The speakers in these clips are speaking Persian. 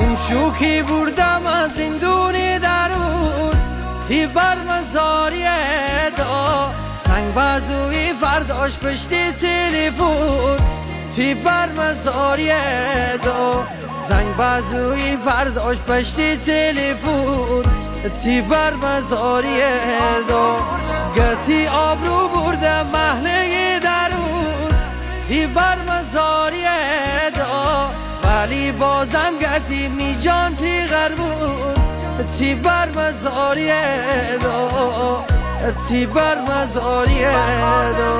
اون شوخی بردم از این دونی درون تی بر مزاری دا زنگ بازوی فرداش پشتی تلفون تی بر مزاری دا زنگ بازوی فرداش پشتی تلفون تی بر مزاری دا گتی آبرو بردم محله درون تی بر مزاری دا ولی بازم گتی می جان تی غربون تی بر مزاری دا تی بر مزاری دا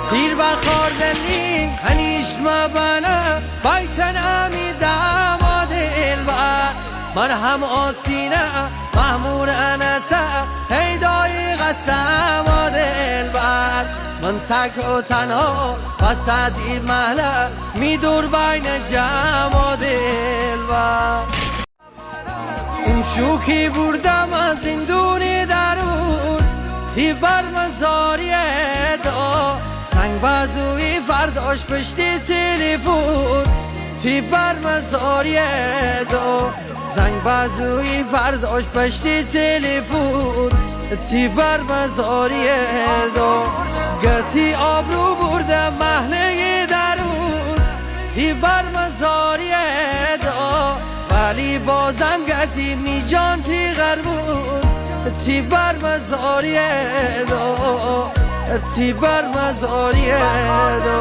تیر بخار دلین هنیش مبنه بایتن امی داماد البر من هم آسینه محمون انسه هیدای قسم دلبر من سک و تنها وسط این محله می دور بین جمع دلبر اون شوخی بردم از این دونی درون تی بر مزاری دا زنگ بازوی فرداش پشتی تلفون تی بر مزاری دا زنگ بازوی فرداش پشتی تلفون تی بر مزاری دا گتی آبرو بردم محله درون تی بر مزاری دا ولی بازم گتی می جان تی غربون تی بر مزاری دا تی بر مزاری دا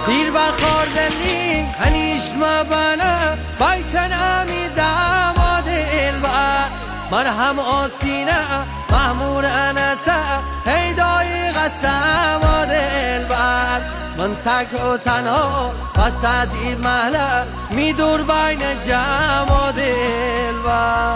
تیر بخار دلین هنیش مبنه بایتن امی داماد البر من هم آسینه محمون انسه هیدای قسم دلبر من سک و تنها وسط این محله می دور بین جمع دلبر